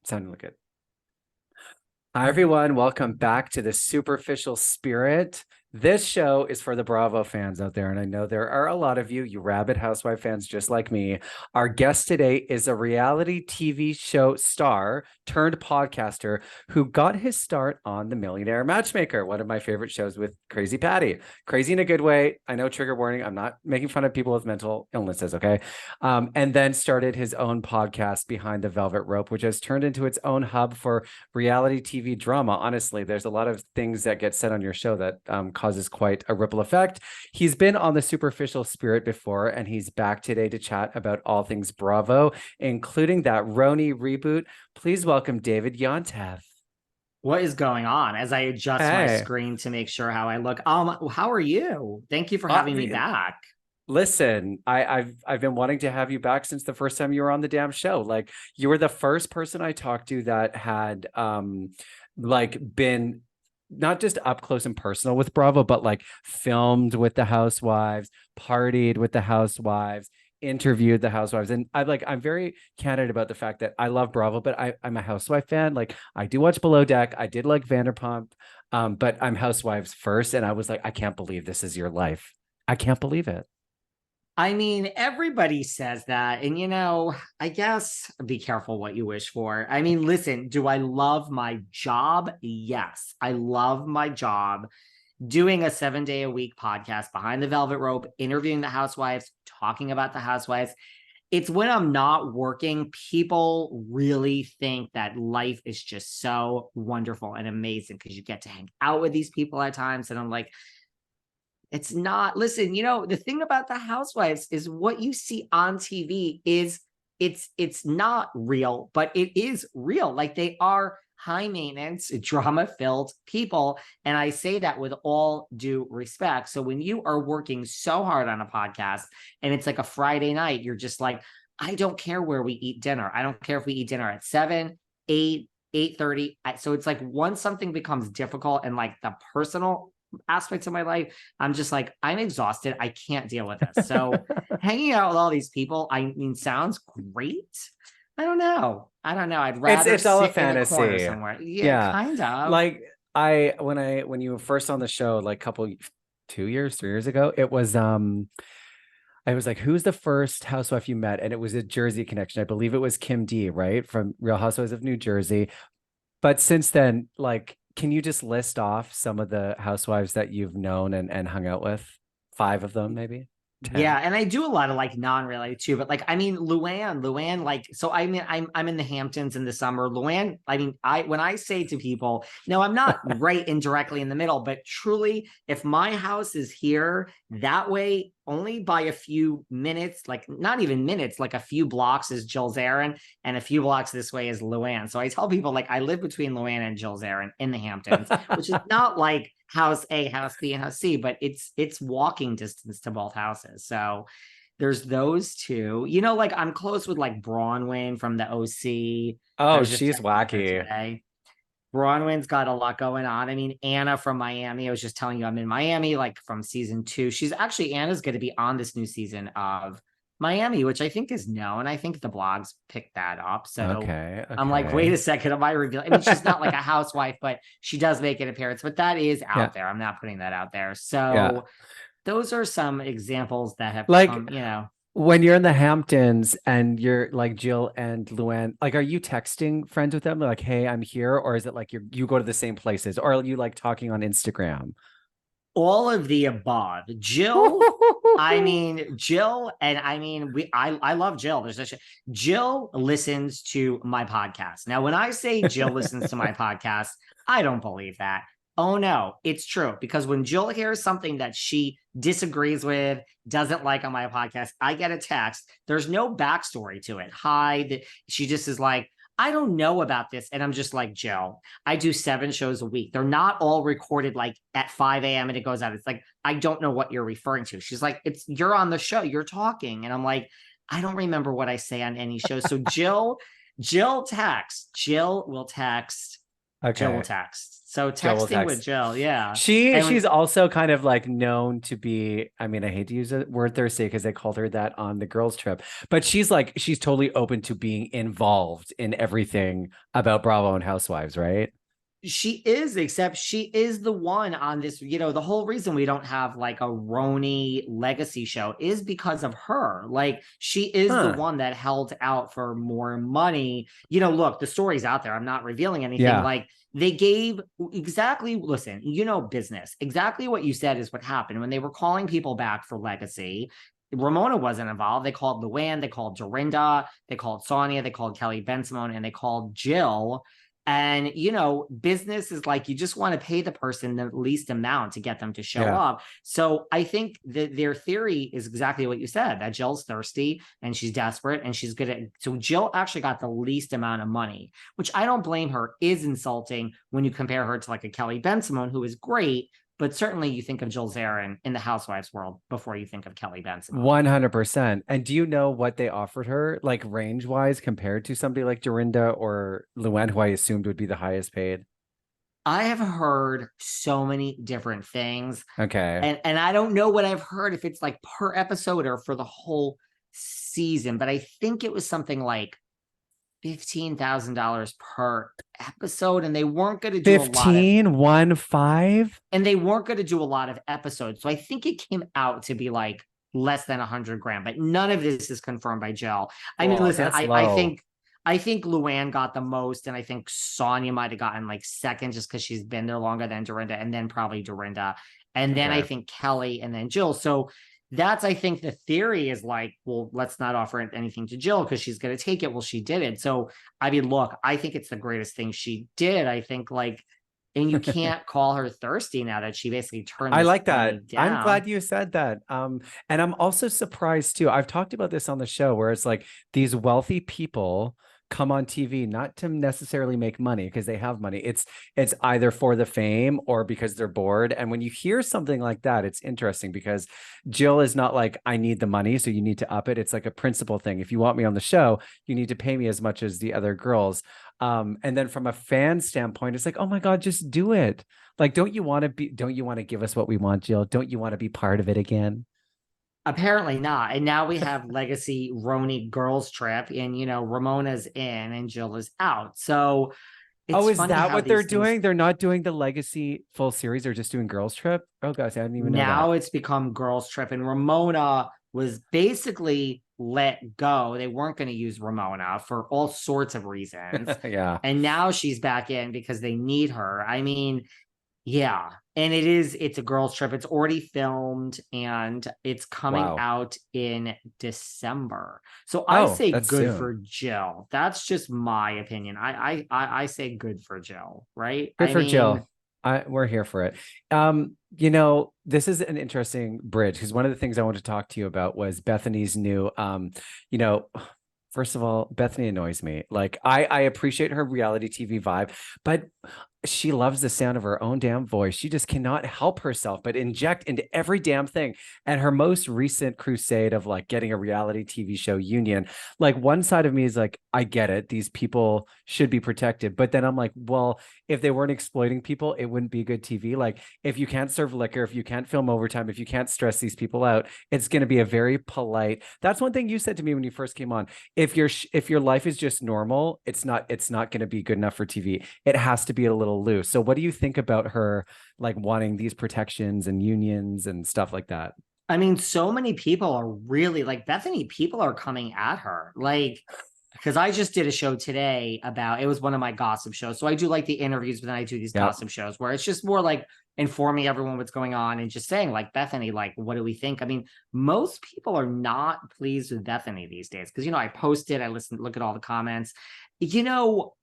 Sounded like it. Hi, everyone. Welcome back to the Superficial Spirit. This show is for the Bravo fans out there, and I know there are a lot of you rabid housewife fans just like me. Our guest today is a reality TV show star turned podcaster who got his start on The Millionaire Matchmaker, one of my favorite shows with Crazy Patty. Crazy in a good way. I know, trigger warning. I'm not making fun of people with mental illnesses, okay? And then started his own podcast, Behind the Velvet Rope, which has turned into its own hub for reality TV drama. Honestly, there's a lot of things that get said on your show that causes quite a ripple effect. He's been on the Superficial Spirit before, and he's back today to chat about all things Bravo, including that RHONY reboot. Please welcome David Yontef. What is going on as I adjust my screen to make sure how I look? How are you? Thank you for having me back. Listen, I've been wanting to have you back since the first time you were on the damn show. Like, you were the first person I talked to that had been not just up close and personal with Bravo, but like filmed with the housewives, partied with the housewives, interviewed the housewives. And I'm very candid about the fact that I love Bravo, but I'm a housewife fan. Like, I do watch Below Deck. I did like Vanderpump, but I'm housewives first. And I was like, I can't believe this is your life. I can't believe it. I mean, everybody says that. And, I guess be careful what you wish for. I mean, listen, do I love my job? Yes, I love my job. Doing a 7-day-a-week podcast, Behind the Velvet Rope, interviewing the housewives, talking about the housewives. It's when I'm not working, people really think that life is just so wonderful and amazing because you get to hang out with these people at times. And I'm like, it's not. Listen, the thing about the housewives is what you see on TV is it's not real, but it is real. Like, they are high maintenance, drama filled people. And I say that with all due respect. So when you are working so hard on a podcast and it's like a Friday night, you're just like, I don't care where we eat dinner. I don't care if we eat dinner at 7, 8, 8:30. So it's like once something becomes difficult and like the personal aspects of my life, I'm just like, I'm exhausted. I can't deal with this. So hanging out with all these people, I mean, sounds great. I don't know. I'd rather it's all a sit in a corner fantasy somewhere. Yeah, kind of. Like, when you were first on the show, like 2 years, 3 years ago, it was I was like, who's the first housewife you met? And it was a Jersey connection. I believe it was Kim D, right? From Real Housewives of New Jersey. But since then, like, can you just list off some of the housewives that you've known and hung out with? 5 of them, maybe? 10? Yeah, and I do a lot of like non-related too, but like, I mean, Luann, like, so I mean, I'm in the Hamptons in the summer. Luann, I mean, when I say to people, no, I'm not right indirectly in the middle, but truly, if my house is here that way, only by a few minutes, like not even minutes, like a few blocks is Jill Zarin, and a few blocks this way is Luann. So I tell people, like, I live between Luann and Jill Zarin in the Hamptons, which is not like house A, house B, and house C, but it's walking distance to both houses. So there's those two. Like, I'm close with like Bronwyn from the OC. Oh, she's wacky. Bronwyn's got a lot going on. I mean, Anna from Miami. I was just telling you, I'm in Miami, like from season 2. Anna's going to be on this new season of Miami, which I think is known. I think the blogs picked that up. So okay. I'm like, wait a second, am I revealing? I mean, she's not like a housewife, but she does make an appearance. But that is out there. I'm not putting that out there. So those are some examples that have come, When you're in the Hamptons and you're like Jill and Luann, like, are you texting friends with them? Like, hey, I'm here. Or is it like you go to the same places? Or are you like talking on Instagram? All of the above. Jill, I love Jill. Jill listens to my podcast. Now, when I say Jill listens to my podcast, I don't believe that. Oh no, it's true. Because when Jill hears something that she disagrees with, doesn't like on my podcast, I get a text. There's no backstory to it. Hi, she just is like, I don't know about this. And I'm just like, Jill, I do 7 shows a week. They're not all recorded like at 5 a.m. and it goes out. It's like, I don't know what you're referring to. She's like, you're on the show, you're talking. And I'm like, I don't remember what I say on any show. So Jill will text Jill will Okay. text. So Jill will texting with text. Jill, yeah. She And she's when, also kind of like known to be, I mean, I hate to use the word thirsty because they called her that on the girls' trip, but she's totally open to being involved in everything about Bravo and Housewives, right? she is, except she is the one on this, the whole reason we don't have like a RHONY legacy show is because of her. Like she is the Huh. one that held out for more money. Look, the story's out there. I'm not revealing anything. Yeah. Like they gave exactly, listen, business. Exactly what you said is what happened when they were calling people back for legacy. Ramona wasn't involved. They called Luann, they called Dorinda, they called Sonia, they called Kelly Ben Simone, and they called Jill. And, business is like you just want to pay the person the least amount to get them to show Yeah. up. So I think that their theory is exactly what you said, that Jill's thirsty and she's desperate and she's good at. So Jill actually got the least amount of money, which I don't blame her, is insulting when you compare her to like a Kelly Ben Simone, who is great. But certainly you think of Jill Zarin in the Housewives world before you think of Kelly Ben Simone. 100%. And do you know what they offered her, like range wise, compared to somebody like Dorinda or Luann, who I assumed would be the highest paid? I have heard so many different things. Okay. And I don't know what I've heard, if it's like per episode or for the whole season, but I think it was something like $15,000 per episode, and they weren't going to do a lot of 15, 1, 5. and they weren't going to do a lot of episodes. So I think it came out to be like less than 100 grand, but none of this is confirmed by Jill. I mean, Well, listen, that's I low. think Luann got the most, and I think Sonia might have gotten like second just because she's been there longer than Dorinda, and then probably Dorinda, and then I Okay. think Kelly, and then Jill. So that's, I think the theory is like, well, let's not offer anything to Jill because she's going to take it. Well, she did it. So I mean, look, I think it's the greatest thing she did. I think like, and you can't call her thirsty now that she basically turned I this like money that. I'm down. glad you said that. And I'm also surprised too. I've talked about this on the show where it's like these wealthy people come on TV not to necessarily make money because they have money. It's either for the fame or because they're bored. And when you hear something like that, it's interesting because Jill is not like, I need the money, so you need to up it. It's like a principle thing. If you want me on the show, you need to pay me as much as the other girls. And then from a fan standpoint, it's like, oh my God, just do it. Like, don't you want to give us what we want, Jill? Don't you want to be part of it again? Apparently not. And now we have Legacy RHONY girls trip, and Ramona's in and Jill is out. So Oh, it's is funny that how what they're these things, doing? They're not doing the Legacy full series, they're just doing Girls Trip? Oh gosh, I didn't even know that. now it's become girls trip, and Ramona was basically let go. They weren't going to use Ramona for all sorts of reasons. Yeah. And now she's back in because they need her. I mean, yeah. And it's a girls trip. It's already filmed and it's coming Wow. out in December. So I Oh, say that's good soon. for Jill. That's just my opinion. I say good for Jill, right? Good I for mean, Jill. We're here for it. This is an interesting bridge because one of the things I wanted to talk to you about was Bethany's new, you know, first of all, Bethany annoys me. Like I appreciate her reality TV vibe, but she loves the sound of her own damn voice. She just cannot help herself but inject into every damn thing. And her most recent crusade of like getting a reality TV show union, like one side of me is like, I get it. These people should be protected. But then I'm like, well, if they weren't exploiting people, it wouldn't be good TV. Like if you can't serve liquor, if you can't film overtime, if you can't stress these people out, it's going to be a very polite. That's one thing you said to me when you first came on. If your life is just normal, it's not going to be good enough for TV. It has to be a little loose. So what do you think about her like wanting these protections and unions and stuff like that? I mean, so many people are really like Bethany, people are coming at her. Like, because I just did a show today about it was one of my gossip shows. So I do like the interviews, but then I do these Yep. gossip shows where it's just more like informing everyone what's going on and just saying, like, Bethany, like, what do we think? I mean, most people are not pleased with Bethany these days because I posted, I listen, look at all the comments.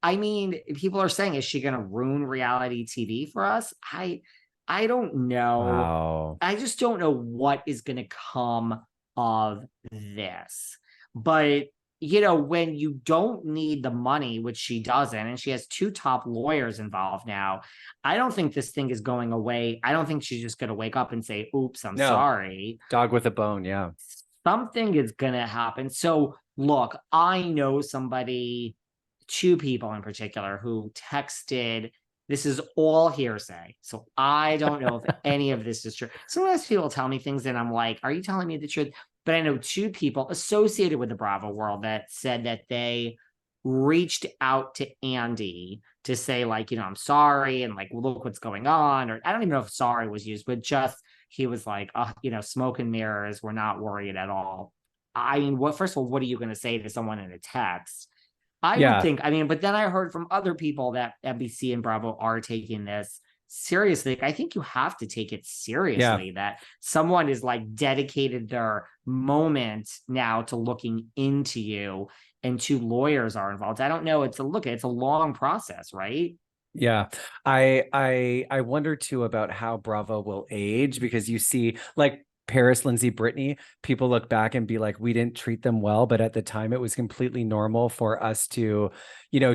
I mean, people are saying, is she gonna ruin reality TV for us? I don't know. Wow. I just don't know what is going to come of this. But, when you don't need the money, which she doesn't, and she has two top lawyers involved now, I don't think this thing is going away. I don't think she's just going to wake up and say, oops, I'm No, sorry. dog with a bone. Yeah. Something is going to happen. So, look, I know somebody, two people in particular, who texted This is all hearsay. So I don't know if any of this is true. Sometimes people tell me things and I'm like, are you telling me the truth? But I know two people associated with the Bravo world that said that they reached out to Andy to say, like, I'm sorry, and like, look what's going on. Or I don't even know if sorry was used, but just he was like, smoke and mirrors. We're not worried at all. I mean, first of all, what are you going to say to someone in a text? I would think, but then I heard from other people that NBC and Bravo are taking this seriously. I think you have to take it seriously that someone is like dedicated their moment now to looking into you, and two lawyers are involved. I don't know. It's a long process, right? Yeah. I wonder too about how Bravo will age, because you see like Paris, Lindsay, Brittany, people look back and be like, we didn't treat them well, but at the time it was completely normal for us to,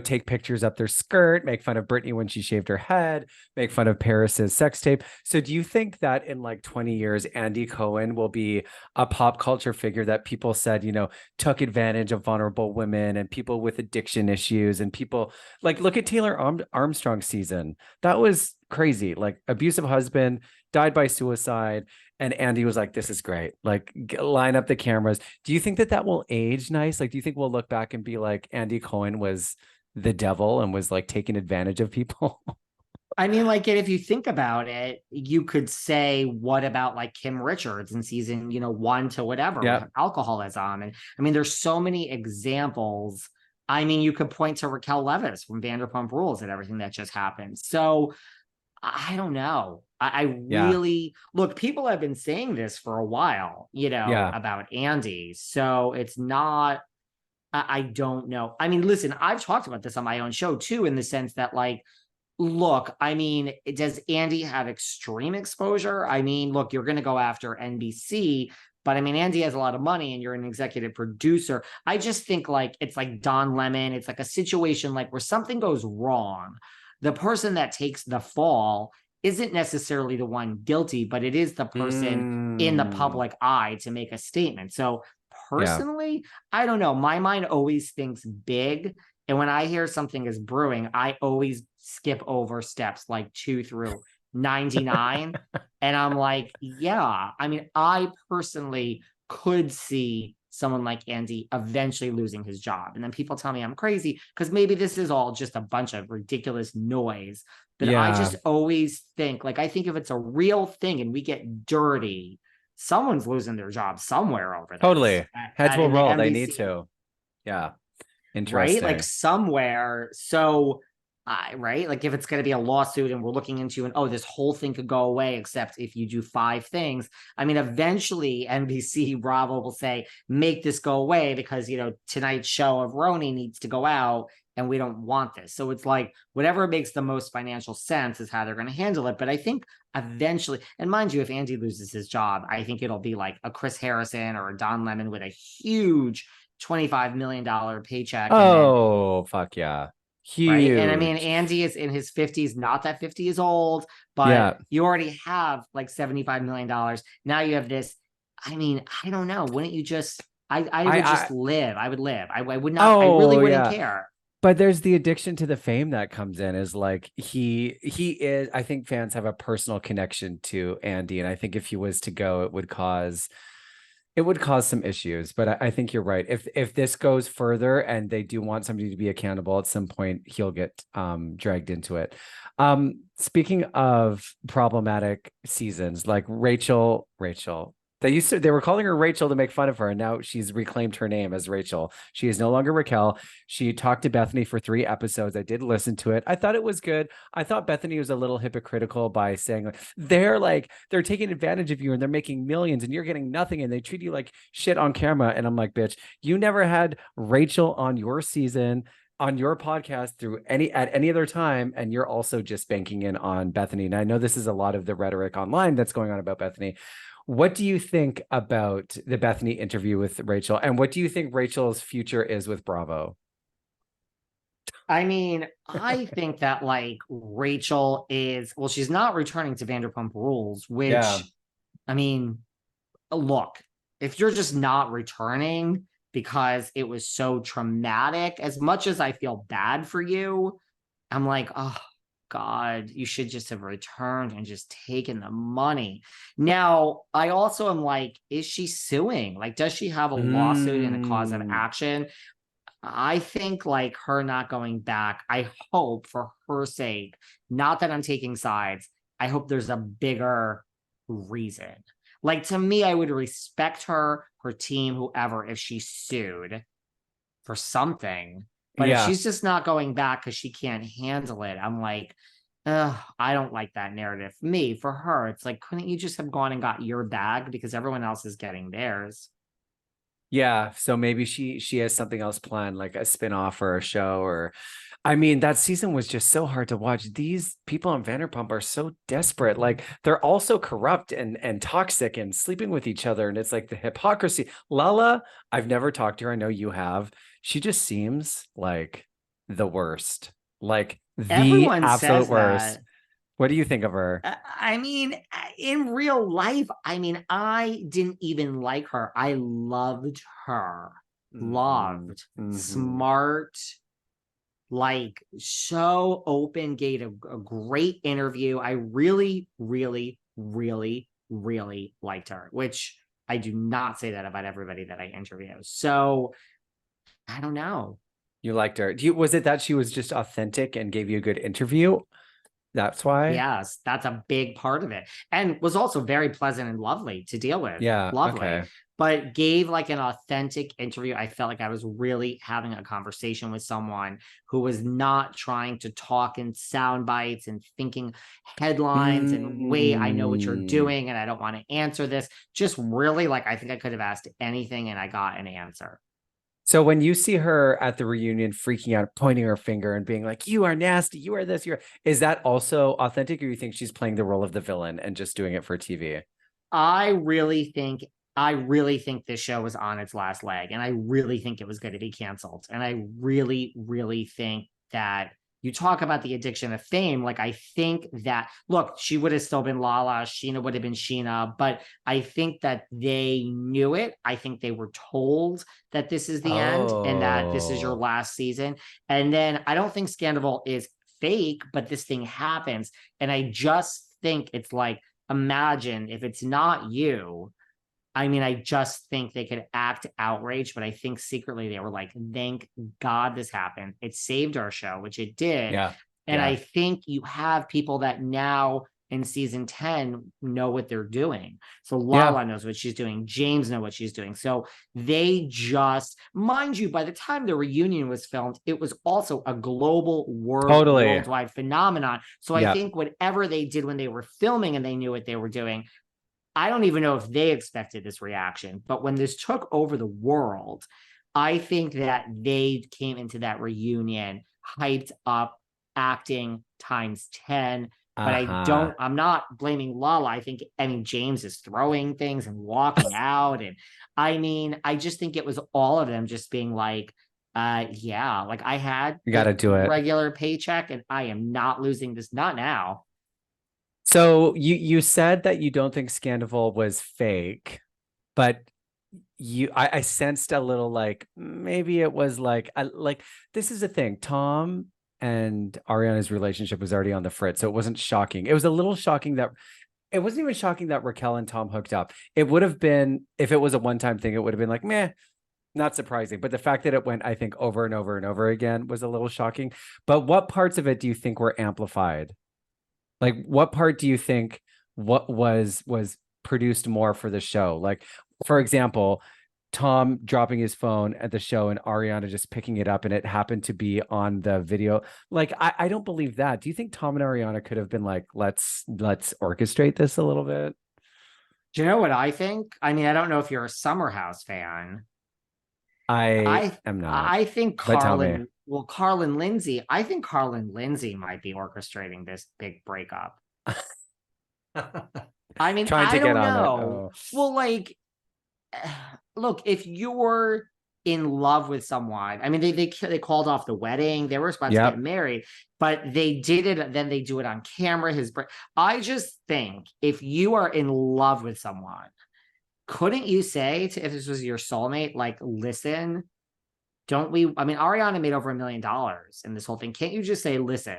take pictures up their skirt, make fun of Brittany when she shaved her head, make fun of Paris's sex tape. So do you think that in like 20 years, Andy Cohen will be a pop culture figure that people said, took advantage of vulnerable women and people with addiction issues, and people like, look at Taylor Armstrong's season. That was crazy. Like, abusive husband, died by suicide. And Andy was like, this is great. Like, line up the cameras. Do you think that will age nice? Like, do you think we'll look back and be like, Andy Cohen was the devil and was like taking advantage of people? Like, if you think about it, you could say, what about like Kim Richards in season, 1 to whatever, with alcoholism? And there's so many examples. You could point to Raquel Leviss from Vanderpump Rules and everything that just happened. So I don't know. I really look, people have been saying this for a while, about Andy. So it's not, I don't know. Listen, I've talked about this on my own show too, in the sense that like, look, does Andy have extreme exposure? Look, you're going to go after NBC, but Andy has a lot of money and you're an executive producer. I just think like, it's like Don Lemon. It's like a situation like where something goes wrong. The person that takes the fall isn't necessarily the one guilty, but it is the person in the public eye to make a statement. So personally, I don't know. My mind always thinks big. And when I hear something is brewing, I always skip over steps like 2 through 99. And I'm like, yeah, I personally could see someone like Andy eventually losing his job. And then people tell me I'm crazy because maybe this is all just a bunch of ridiculous noise. But I just always think, like, I think if it's a real thing and we get dirty, someone's losing their job somewhere over this. Totally. Heads will roll. They need to. Yeah. Interesting. Right? Like somewhere. So, right? Like if it's going to be a lawsuit and we're looking into, and this whole thing could go away, except if you do 5 things. Eventually NBC Bravo will say, make this go away because, tonight's show of RHONY needs to go out and we don't want this. So it's like whatever makes the most financial sense is how they're going to handle it. But I think eventually, and mind you, if Andy loses his job, I think it'll be like a Chris Harrison or a Don Lemon with a huge $25 million paycheck. Oh, fuck yeah. Huge. Right. And Andy is in his 50s, not that 50 is old, but you already have like $75 million. Now you have this. I don't know. Wouldn't you just, I would just live. I would live. I would not, I really wouldn't care. But there's the addiction to the fame that comes in, is like he is, I think fans have a personal connection to Andy. And I think if he was to go, it would cause some issues. But I think you're right. If this goes further and they do want somebody to be accountable at some point, he'll get dragged into it. Speaking of problematic seasons, like Rachel, they were calling her Rachel to make fun of her, and now she's reclaimed her name as Rachel. She is no longer Raquel. She talked to Bethany for 3 episodes. I did listen to it. I thought it was good. I thought Bethany was a little hypocritical by saying they're taking advantage of you and they're making millions and you're getting nothing and they treat you like shit on camera. And I'm like, bitch, you never had Rachel on your season, on your podcast at any other time, and you're also just banking in on Bethany. And I know this is a lot of the rhetoric online that's going on about Bethany. What do you think about the Bethany interview with Rachel? And what do you think Rachel's future is with Bravo? I think that like Rachel is, well, she's not returning to Vanderpump Rules, which, look, if you're just not returning because it was so traumatic, as much as I feel bad for you, I'm like, oh God, you should just have returned and just taken the money. Now, I also am like, is she suing? Like, does she have a lawsuit and a cause of Mm. action? I think like her not going back, I hope for her sake, not that I'm taking sides, I hope there's a bigger reason. Like to me, I would respect her, her team, whoever, if she sued for something. But if Yeah. she's just not going back because she can't handle it, I'm like, ugh, I don't like that narrative. Me, for her, it's like, couldn't you just have gone and got your bag because everyone else is getting theirs? Yeah, so maybe she has something else planned, like a spin-off or a show, or I mean, that season was just so hard to watch. These people on Vanderpump are so desperate. Like they're also corrupt and toxic and sleeping with each other. And it's like the hypocrisy. Lala, I've never talked to her. I know you have. She just seems like the worst. Like the Everyone absolute says worst. that. What do you think of her? I mean, in real life, I mean, I didn't even like her. I loved her. Hmm. Loved. Hmm. Smart, like so open, gave a great interview. I really, really, really, really liked her, which I do not say that about everybody that I interview. So I don't know. You liked her. Was it that she was just authentic and gave you a good interview? That's why? Yes, that's a big part of it. And was also very pleasant and lovely to deal with. Yeah. Lovely. Okay. But gave like an authentic interview. I felt like I was really having a conversation with someone who was not trying to talk in sound bites and thinking headlines and wait, I know what you're Mm. doing and I don't want to answer this. Just really like I think I could have asked anything and I got an answer. So when you see her at the reunion freaking out, pointing her finger and being like, "You are nasty, you are this, is that also authentic, or you think she's playing the role of the villain and just doing it for TV? I really think I really think this show was on its last leg, and I really think it was going to be canceled. And I really, really think that you talk about the addiction of fame. Like, I think that look, she would have still been Lala, Sheena would have been Sheena, but I think that they knew it. I think they were told that this is the end and that this is your Oh, last season. And then I don't think Scandavol is fake, but this thing happens. And I just think it's like, imagine if it's not you. I mean, I just think they could act outraged, but I think secretly they were like, thank God this happened. It saved our show, which it did. yeah, And I yeah, think you have people that now in season 10 know what they're doing. So yeah, Lala knows what she's doing. James know what she's doing. So they just, mind you, by the time the reunion was filmed, it was also a global totally. worldwide phenomenon. So I Yeah, think whatever they did when they were filming and they knew what they were doing, I don't even know if they expected this reaction, but when this took over the world, I think that they came into that reunion hyped up, acting times 10. But uh-huh. I'm not blaming Lala. I mean, James is throwing things and walking out. And I mean, I just think it was all of them just being like, yeah, like I had You got the to do it. regular paycheck and I am not losing this, not now. So you said that you don't think Scandavol was fake, but I sensed a little like maybe it was like like this is the thing. Tom and Ariana's relationship was already on the fritz, so it wasn't shocking. It was a little shocking that it wasn't even shocking that Raquel and Tom hooked up. It would have been if it was a one-time thing, it would have been like meh, not surprising. But the fact that it went, I think, over and over and over again was a little shocking. But what parts of it do you think were amplified? Like what part do you think what was produced more for the show? Like, for example, Tom dropping his phone at the show and Ariana just picking it up and it happened to be on the video. Like, I don't believe that. Do you think Tom and Ariana could have been like, let's orchestrate this a little bit? Do you know what I think? I mean, I don't know if you're a Summer House fan. I am not, I think but tell me. Carlin Lindsay, I think Carlin Lindsay might be orchestrating this big breakup. I mean, Trying I to get don't on it. know. Oh, Well, like, look, if you're in love with someone, I mean, they called off the wedding. They were about to get yep. married, but they did it. Then they do it on camera. I just think if you are in love with someone, couldn't you say if this was your soulmate, like, listen, don't we? I mean, Ariana made over $1 million in this whole thing. Can't you just say, listen,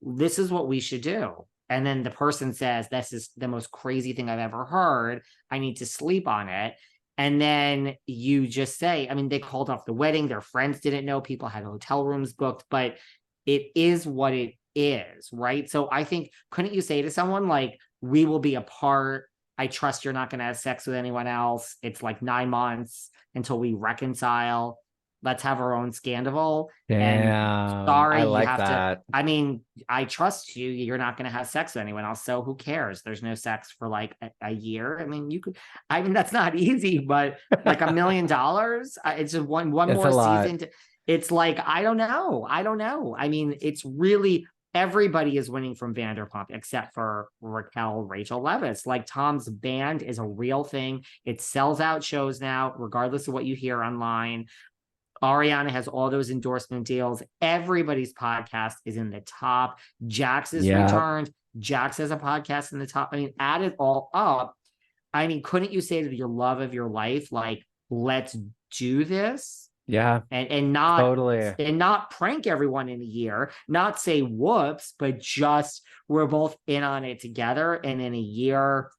this is what we should do. And then the person says, this is the most crazy thing I've ever heard. I need to sleep on it. And then you just say, I mean, they called off the wedding. Their friends didn't know. People had hotel rooms booked, but it is what it is, right? So I think, couldn't you say to someone like, we will be apart. I trust you're not going to have sex with anyone else. It's like 9 months until we reconcile. Let's have our own Scandavol. And Damn, sorry, I you like have to. that. I mean, I trust you. You're not going to have sex with anyone else. So who cares? There's no sex for like a year. I mean, you could, I mean, that's not easy, but like $1 million, it's just one It's a more lot. season. It's like, I don't know. I don't know. I mean, it's really, everybody is winning from Vanderpump except for Rachel Leviss. Like Tom's band is a real thing. It sells out shows now, regardless of what you hear online. Ariana has all those endorsement deals. Everybody's podcast is in the top. Jax is Yeah. returned. Jax has a podcast in the top. I mean, add it all up. I mean, couldn't you say to your love of your life, like, let's do this? Yeah. And Totally. not prank everyone in a year, not say whoops, but just we're both in on it together. And in a year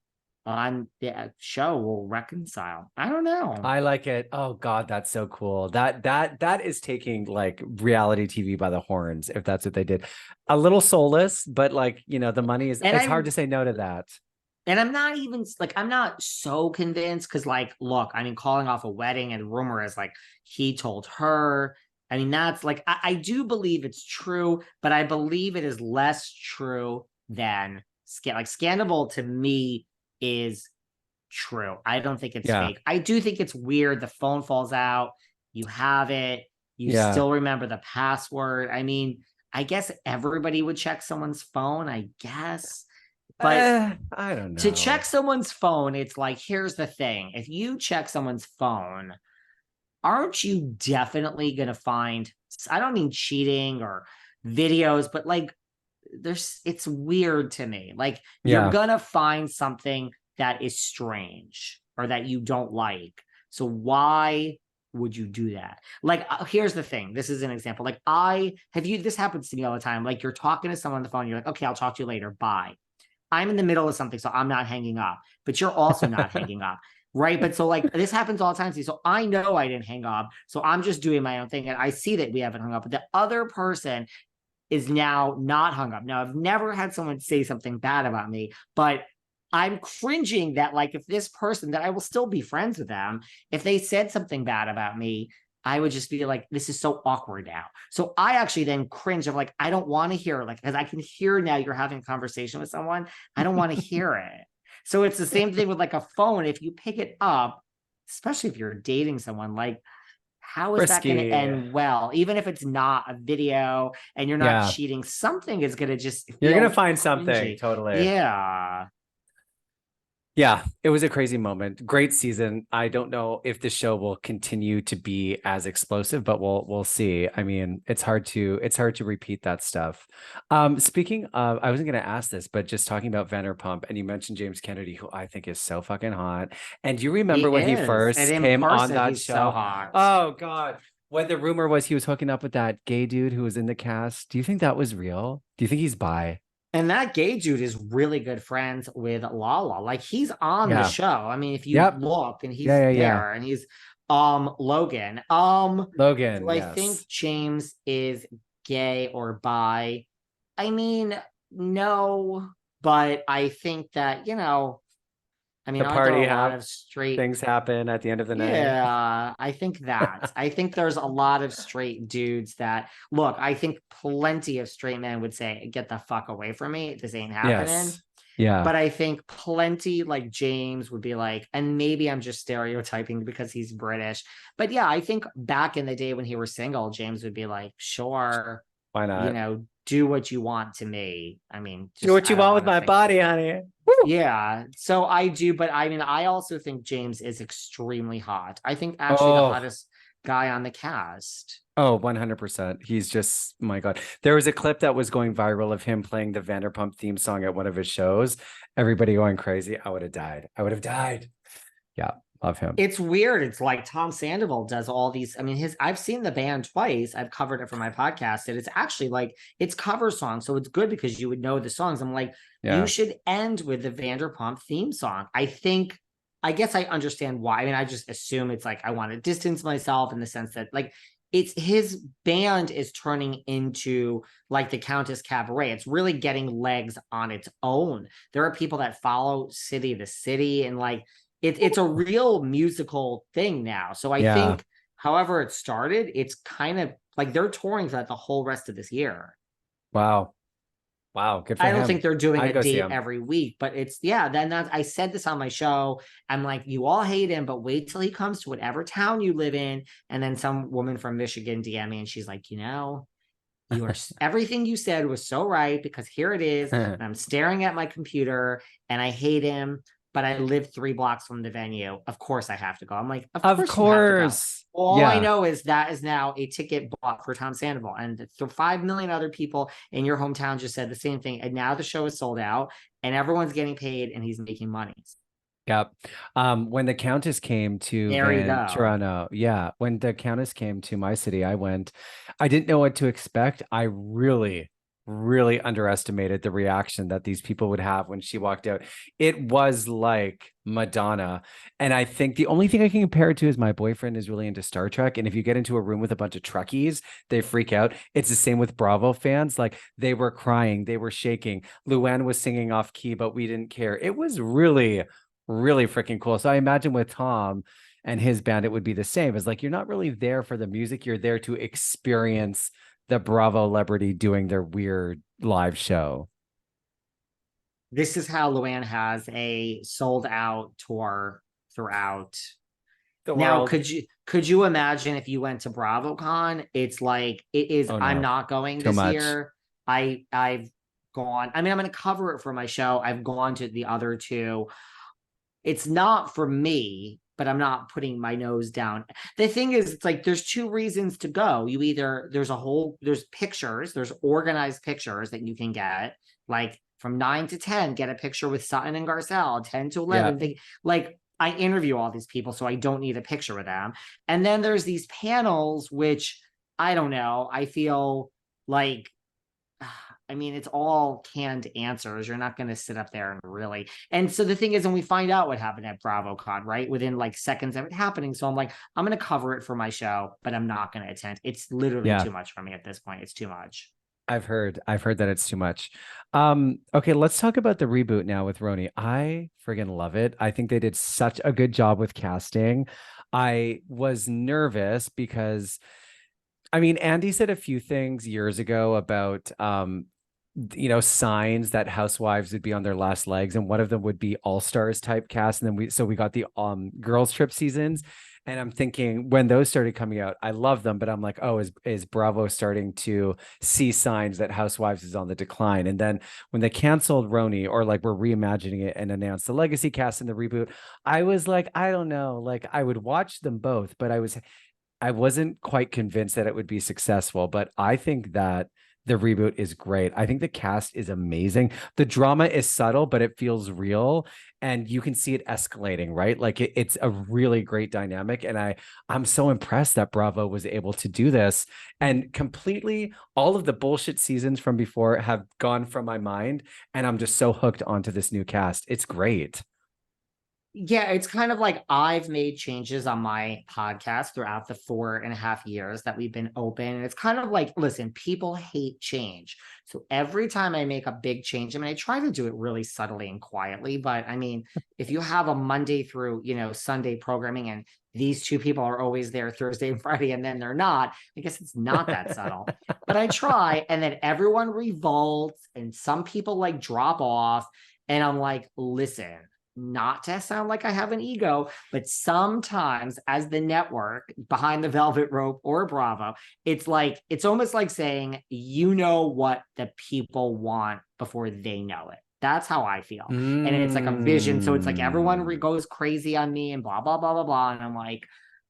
on the show, we'll reconcile. I don't know. I like it. Oh God, that's so cool. That is taking like reality TV by the horns, if that's what they did. A little soulless, but like, you know, the money is, And it's hard to say no to that. And I'm not even like, I'm not so convinced because, like, look, I mean, calling off a wedding and rumor is like he told her. I mean, that's like, I do believe it's true, but I believe it is less true than like Scandavol to me is true. I don't think it's Yeah. fake. I do think it's weird. The phone falls out, you have it, you Yeah. still remember the password. I mean, I guess everybody would check someone's phone, I guess. But I don't know. to check someone's phone, it's like, here's the thing. If you check someone's phone, aren't you definitely going to find, I don't mean cheating or videos, but like it's weird to me. Like you're going to find something that is strange or that you don't like. So why would you do that? Like, here's the thing. This is an example. Like this happens to me all the time. Like you're talking to someone on the phone. You're like, okay, I'll talk to you later. Bye. I'm in the middle of something, so I'm not hanging up, but you're also not hanging up. Right. But so like this happens all the time. So I know I didn't hang up. So I'm just doing my own thing. And I see that we haven't hung up, but the other person is now not hung up. Now, I've never had someone say something bad about me, but I'm cringing that like if this person that I will still be friends with them, if they said something bad about me, I would just be like, this is so awkward now. So I actually then cringe of like, I don't want to hear it, like, because I can hear now you're having a conversation with someone. I don't want to hear it. So it's the same thing with like a phone. If you pick it up, especially if you're dating someone, like, how is that going to end well? Even if it's not a video and you're not cheating, something is going to just you're going to find cringy. something. Totally. Yeah. Yeah, it was a crazy moment. Great season. I don't know if the show will continue to be as explosive, but we'll see. I mean, it's hard to repeat that stuff. Speaking of, I wasn't going to ask this, but just talking about Vanderpump, and you mentioned James Kennedy, who I think is so fucking hot. And do you remember when he first came on that show? So hot. Oh God. When the rumor was he was hooking up with that gay dude who was in the cast. Do you think that was real? Do you think he's bi? And that gay dude is really good friends with Lala. Like he's on the show. I mean, if you look and he's there and he's Logan. Logan. Do I think James is gay or bi? I mean, no, but I think that, you know, I mean, the party a lot of straight things happen at the end of the night. Yeah, I think that. I think there's a lot of straight dudes that look. I think plenty of straight men would say, "Get the fuck away from me! This ain't happening." Yes. Yeah. But I think plenty like James would be like, and maybe I'm just stereotyping because he's British. But yeah, I think back in the day when he was single, James would be like, "Sure, why not? You know, do what you want to me." I mean, do what you want with my body, honey. Woo! Yeah, so I do, but I mean, I also think James is extremely hot. I think actually the hottest guy on the cast. Oh, 100%. He's just, my God. There was a clip that was going viral of him playing the Vanderpump theme song at one of his shows. Everybody going crazy. I would have died. Yeah. Love him. It's weird. It's like Tom Sandoval does all these. I mean, I've seen the band twice. I've covered it for my podcast, and it's actually like it's cover songs. So it's good because you would know the songs. I'm like, you Yeah. should end with the Vanderpump theme song. I guess I understand why. I mean, I just assume it's like I want to distance myself in the sense that like it's his band is turning into like the Countess Cabaret. It's really getting legs on its own. There are people that follow City to City and like it's a real musical thing now. So I Yeah. think however it started, it's kind of like they're touring for that the whole rest of this year. Wow. Wow. Good for I don't think him. they're doing I'd a go see date him. every week, but it's then that's I said this on my show. I'm like, you all hate him, but wait till he comes to whatever town you live in. And then some woman from Michigan DM me and she's like, you are everything you said was so right because here it is. And I'm staring at my computer and I hate him, but I live 3 blocks from the venue. Of course I have to go. I'm like, of Of course you have to go. course. All I Yeah. know is that is now a ticket bought for Tom Sandoval. And 5 million other people in your hometown just said the same thing. And now the show is sold out and everyone's getting paid and he's making money. Yep. When the Countess came to There you go. Toronto, yeah, when the Countess came to my city, I went. I didn't know what to expect. I really, really underestimated the reaction that these people would have when she walked out. It was like Madonna. And I think the only thing I can compare it to is my boyfriend is really into Star Trek. And if you get into a room with a bunch of Trekkies, they freak out. It's the same with Bravo fans. Like they were crying, they were shaking. Luann was singing off key, but we didn't care. It was really really freaking cool. So I imagine with Tom and his band, it would be the same. It's like you're not really there for the music, you're there to experience the Bravo celebrity doing their weird live show. This is how Luann has a sold out tour throughout. The Now, world. could you imagine if you went to BravoCon? It's like it is. Oh I'm no, not going too this much. year. I've gone. I mean, I'm going to cover it for my show. I've gone to the other two. It's not for me, but I'm not putting my nose down. The thing is, it's like there's two reasons to go. You either there's pictures, there's organized pictures that you can get, like from 9 to 10, get a picture with Sutton and Garcelle, 10 to Yeah. 11. Like I interview all these people, so I don't need a picture with them. And then there's these panels, which I don't know. I feel like I mean, it's all canned answers. You're not going to sit up there and really. And so the thing is, and we find out what happened at BravoCon, right? Within like seconds of it happening. So I'm like, I'm going to cover it for my show, but I'm not going to attend. It's literally Yeah. too much for me at this point. It's too much. I've heard that it's too much. Okay, let's talk about the reboot now with RHONY. I friggin' love it. I think they did such a good job with casting. I was nervous because I mean, Andy said a few things years ago about signs that housewives would be on their last legs, and one of them would be all stars type cast. And then we got the girls trip seasons. And I'm thinking when those started coming out, I love them, but I'm like, oh, is Bravo starting to see signs that Housewives is on the decline? And then when they canceled RHONY or like we're reimagining it and announced the legacy cast in the reboot, I was like, I don't know, like I would watch them both, but I wasn't quite convinced that it would be successful, but I think that the reboot is great. I think the cast is amazing. The drama is subtle, but it feels real and you can see it escalating, right? Like it's a really great dynamic. And I'm so impressed that Bravo was able to do this. And completely all of the bullshit seasons from before have gone from my mind. And I'm just so hooked onto this new cast. It's great. Yeah, it's kind of like I've made changes on my podcast throughout the 4.5 years that we've been open. And it's kind of like, listen, people hate change. So every time I make a big change, I mean, I try to do it really subtly and quietly. But I mean, if you have a Monday through, Sunday programming and these two people are always there Thursday and Friday, and then they're not, I guess it's not that subtle. But I try, and then everyone revolts, and some people like drop off. And I'm like, listen, not to sound like I have an ego, but sometimes as the network behind the velvet rope or Bravo, it's almost like saying, you know what the people want before they know it. That's how I feel. And it's like a vision. So it's like everyone Mm. goes crazy on me and blah, blah, blah, blah, blah. And I'm like,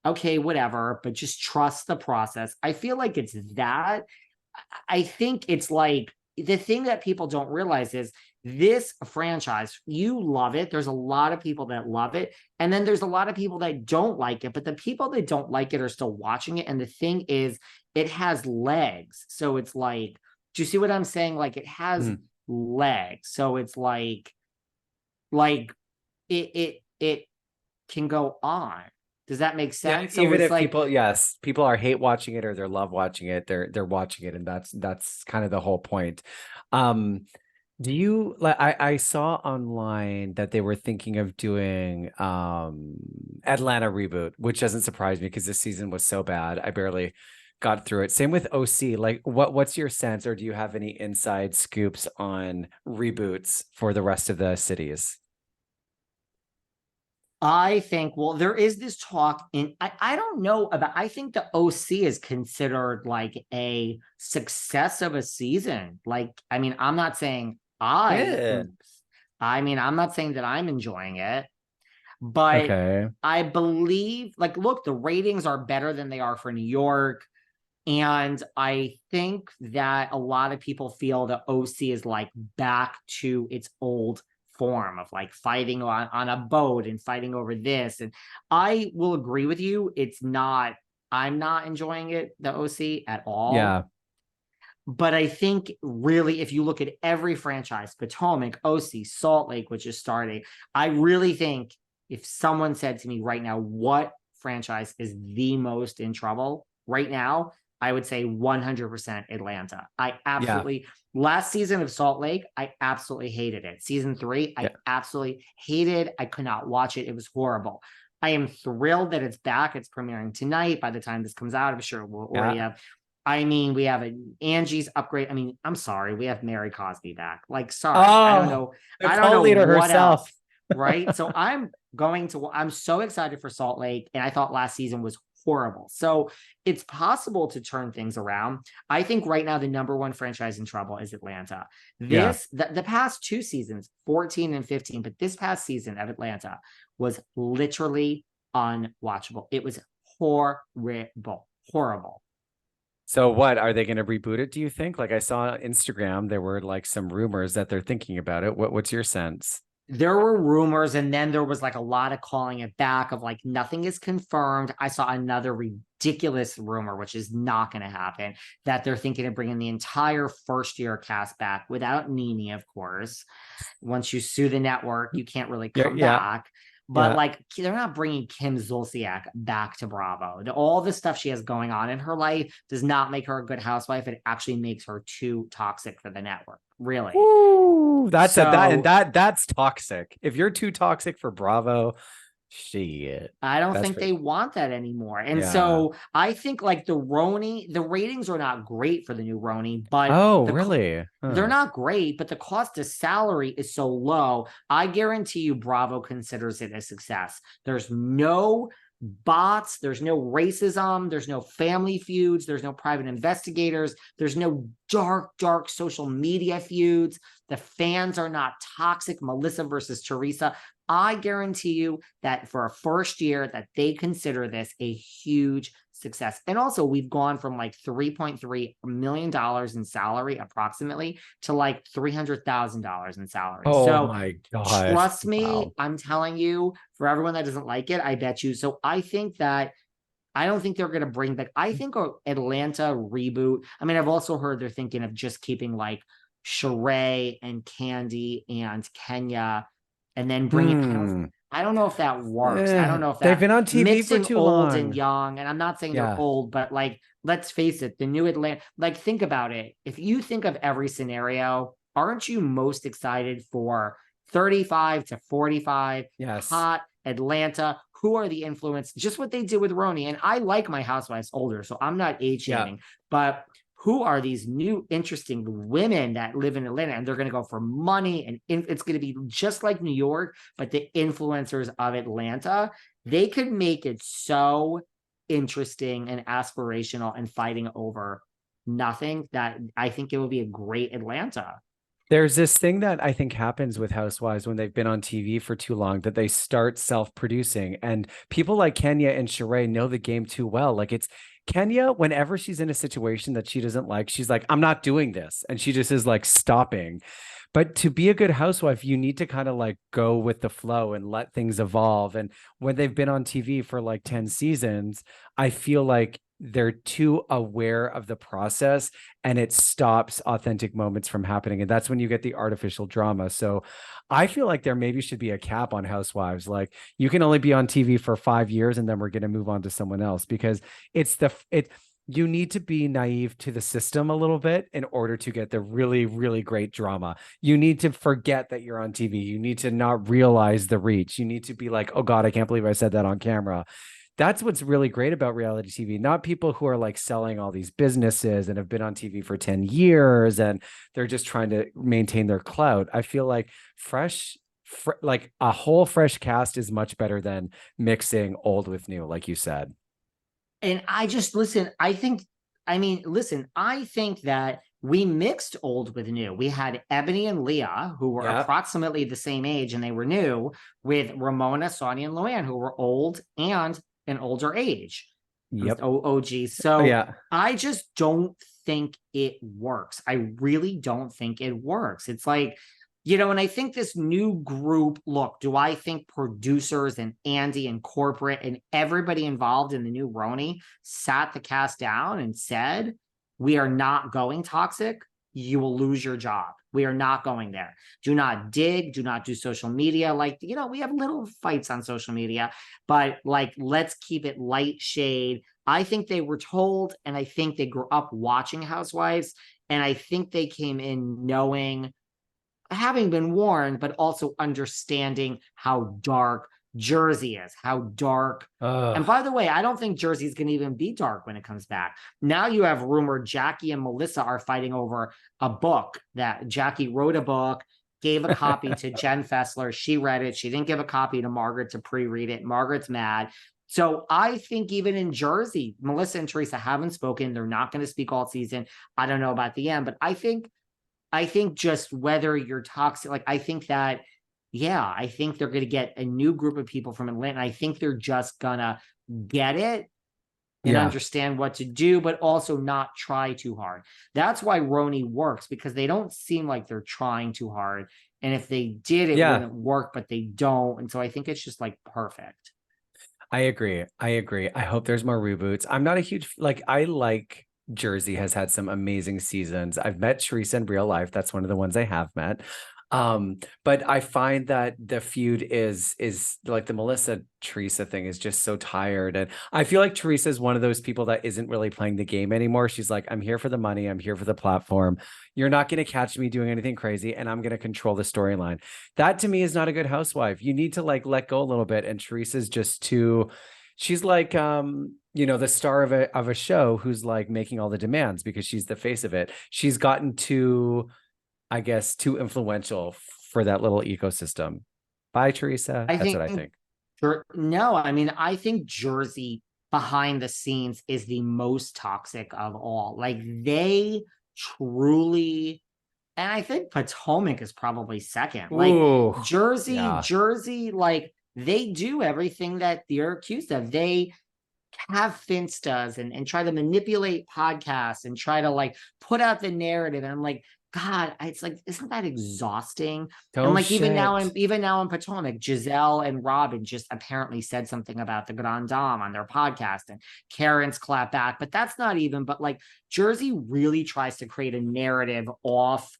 okay, whatever, but just trust the process. I feel like it's that. I think it's like the thing that people don't realize is this franchise, you love it. There's a lot of people that love it. And then there's a lot of people that don't like it, but the people that don't like it are still watching it. And the thing is, it has legs. So it's like, do you see what I'm saying? Like it has legs. So it's like it can go on. Does that make sense? So Even it's if like, people, yes, people are hate watching it or they're love watching it, they're watching it, and that's kind of the whole point. Um, do you like I saw online that they were thinking of doing Atlanta reboot, which doesn't surprise me because this season was so bad. I barely got through it. Same with OC. Like what's your sense, or do you have any inside scoops on reboots for the rest of the cities? I think, well, there is this talk in, I don't know about, I think the OC is considered like a success of a season. Like, I mean, I'm not saying Yeah. I'm not saying that I'm enjoying it, but Okay. I believe, like, look, the ratings are better than they are for New York. And I think that a lot of people feel the OC is like back to its old form of like fighting on a boat and fighting over this. And I will agree with you. I'm not enjoying it, the OC at all. Yeah. But I think really, if you look at every franchise, Potomac, OC, Salt Lake, which is starting, I really think if someone said to me right now, what franchise is the most in trouble right now, I would say 100% Atlanta. I Yeah. absolutely, last season of Salt Lake, I absolutely hated it. Season 3, I Yeah. absolutely hated. I could not watch it. It was horrible. I am thrilled that it's back. It's premiering tonight. By the time this comes out, I'm sure we'll already Yeah. have. I mean, we have Angie's upgrade. I mean, I'm sorry, we have Mary Cosby back. Like, sorry, Oh, the I don't cult know leader what herself. else, right? So I'm so excited for Salt Lake, and I thought last season was horrible. So it's possible to turn things around. I think right now the number one franchise in trouble is Atlanta. Yeah. The past 2 seasons, 14 and 15, but this past season of Atlanta was literally unwatchable. It was horrible, horrible. So what are they going to reboot it, do you think? Like I saw on Instagram there were like some rumors that they're thinking about it. What's your sense? There were rumors, and then there was like a lot of calling it back of like nothing is confirmed. I saw another ridiculous rumor, which is not going to happen, that they're thinking of bringing the entire first year cast back without Nene, of course. Once you sue the network, you can't really Yeah, come yeah, back. But yeah. like, they're not bringing Kim Zolciak back to Bravo. All the stuff she has going on in her life does not make her a good housewife. It actually makes her too toxic for the network, really. Ooh, So that's toxic. If you're too toxic for Bravo, shit. I don't That's think for they want that anymore. And yeah. so I think like the ratings are not great for the new RHONY, but Oh, really? they're Huh. not great, but the cost of salary is so low. I guarantee you Bravo considers it a success. There's no bots, there's no racism, there's no family feuds, there's no private investigators, there's no dark social media feuds. The fans are not toxic, Melissa versus Teresa. I guarantee you that for a first year that they consider this a huge success. And also we've gone from like $3.3 million in salary approximately to like $300,000 in salary. Oh So my God. trust me, Wow. I'm telling you, for everyone that doesn't like it, I bet you. So I think that I don't think they're going to bring back. I think a Atlanta reboot. I mean, I've also heard they're thinking of just keeping like Sheree and Candy and Kenya, and then bringing. Hmm. I don't know if that works. I don't know if They've that been on TV for mixing too old and long. young. And I'm not saying they're Yeah. old, but like, let's face it, the new Atlanta. Like, think about it. If you think of every scenario, aren't you most excited for 35 to 45 Yes. hot Atlanta? Who are the influence? Just what they did with RHONY. And I like my housewives older, so I'm not age Yeah. shaming, but who are these new interesting women that live in Atlanta, and they're going to go for money, and it's going to be just like New York, but the influencers of Atlanta, they could make it so interesting and aspirational and fighting over nothing that I think it would be a great Atlanta. There's this thing that I think happens with housewives when they've been on TV for too long that they start self-producing, and people like Kenya and Sheree know the game too well. Like Kenya, whenever she's in a situation that she doesn't like, she's like, I'm not doing this. And she just is like stopping. But to be a good housewife, you need to kind of like go with the flow and let things evolve. And when they've been on TV for like 10 seasons, I feel like they're too aware of the process and it stops authentic moments from happening. And that's when you get the artificial drama. So I feel like there maybe should be a cap on housewives. Like you can only be on TV for 5 years and then we're going to move on to someone else because you need to be naive to the system a little bit in order to get the really, really great drama. You need to forget that you're on TV. You need to not realize the reach. You need to be like, oh God, I can't believe I said that on camera. That's what's really great about reality TV, not people who are like selling all these businesses and have been on TV for 10 years and they're just trying to maintain their clout. I feel like like a whole fresh cast is much better than mixing old with new, like you said. And I just listen, I think that we mixed old with new. We had Ebony and Leah, who were Yeah. approximately the same age and they were new, with Ramona, Sonia, and Luann, who were old and an older age. Yep. OG. So Yeah. I just don't think it works. I really don't think it works. It's like, and I think this new group, look, do I think producers and Andy and corporate and everybody involved in the new RHONY sat the cast down and said, we are not going toxic. You will lose your job. We are not going there. Do not dig. Do not do social media. Like, we have little fights on social media, but like, let's keep it light shade. I think they were told, and I think they grew up watching Housewives, and I think they came in knowing, having been warned, but also understanding how dark Jersey is, how dark. And by the way, I don't think Jersey's going to even be dark when it comes back. Now you have rumored Jackie and Melissa are fighting over a book that Jackie wrote a book, gave a copy to Jen Fessler. She read it. She didn't give a copy to Margaret to pre-read it. Margaret's mad. So I think even in Jersey, Melissa and Teresa haven't spoken. They're not going to speak all season. I don't know about the end, but I think just whether you're toxic, like I think that, I think they're going to get a new group of people from Atlanta. I think they're just gonna get it and understand what to do, but also not try too hard. That's why RHONY works, because they don't seem like they're trying too hard. And if they did, it wouldn't work, but they don't. And so I think it's just like perfect. I agree. I hope there's more reboots. I'm not a huge, like, I like Jersey has had some amazing seasons. I've met Teresa in real life. That's one of the ones I have met. But I find that the feud is like the Melissa Teresa thing is just so tired. And I feel like Teresa is one of those people that isn't really playing the game anymore. She's like, I'm here for the money. I'm here for the platform. You're not going to catch me doing anything crazy, and I'm going to control the storyline. That to me is not a good housewife. You need to like let go a little bit. And Teresa's just too, she's like, the star of a show who's like making all the demands because she's the face of it. She's gotten too, I guess, too influential for that little ecosystem. Bye, Teresa. That's what I think. No, I mean, I think Jersey behind the scenes is the most toxic of all. Like they truly, and I think Potomac is probably second. Like Ooh, Jersey, like they do everything that they're accused of. They have finstas and try to manipulate podcasts and try to like put out the narrative. And I'm like, God, it's like, isn't that exhausting? And like even now in Potomac, Giselle and Robin just apparently said something about the Grand Dame on their podcast, and Karen's clap back. But that's not even. But like Jersey really tries to create a narrative off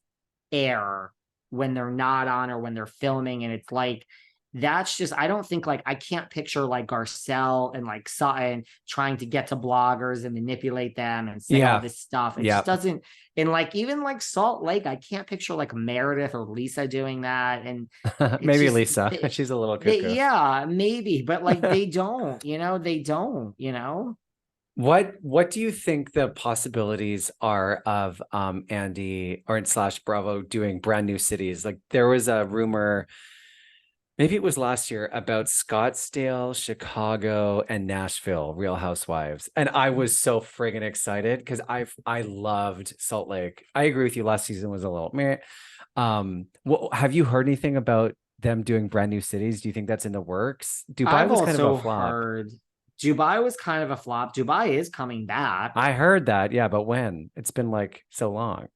air when they're not on or when they're filming, and it's like, that's just, I don't think, like I can't picture like Garcelle and like Sutton trying to get to bloggers and manipulate them and say all this stuff. It just doesn't. And like even like Salt Lake, I can't picture like Meredith or Lisa doing that. And maybe just, Lisa, she's a little cuckoo. Maybe, but like they don't. What do you think the possibilities are of Andy or / Bravo doing brand new cities? Like there was a rumor, maybe it was last year, about Scottsdale, Chicago, and Nashville Real Housewives. And I was so friggin' excited because I loved Salt Lake. I agree with you. Last season was a little meh. Have you heard anything about them doing brand new cities? Do you think that's in the works? Dubai was kind of a flop. Dubai was kind of a flop. Dubai is coming back. I heard that. Yeah, but when? It's been like so long.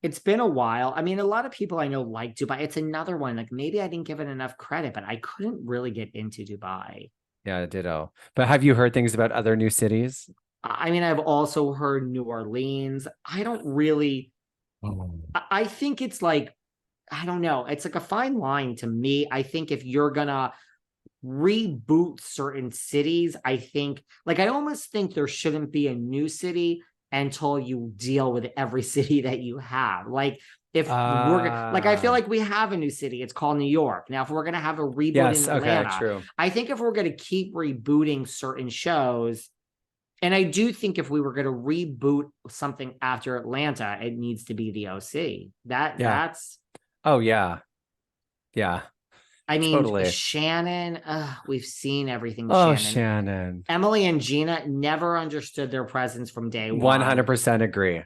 It's been a while. I mean, a lot of people I know like Dubai. It's another one. Like maybe I didn't give it enough credit, but I couldn't really get into Dubai. Yeah, ditto. But have you heard things about other new cities? I mean, I've also heard New Orleans. I don't really, Oh. I think it's like, I don't know. It's like a fine line to me. I think if you're gonna reboot certain cities, I think, like, I almost think there shouldn't be a new city until you deal with every city that you have. Like, if we're like, I feel Uh, like we have a new city. It's called New York. Now, if we're gonna have a reboot in yes, okay, Atlanta, true. I think if we're gonna keep rebooting certain shows, and I do think if we were going to reboot something after Atlanta, it needs to be the OC. Yeah. That's, Oh yeah. Yeah, I mean, totally. Shannon, we've seen everything with Oh, Shannon. Shannon. Emily and Gina never understood their presence from day one. 100% agree.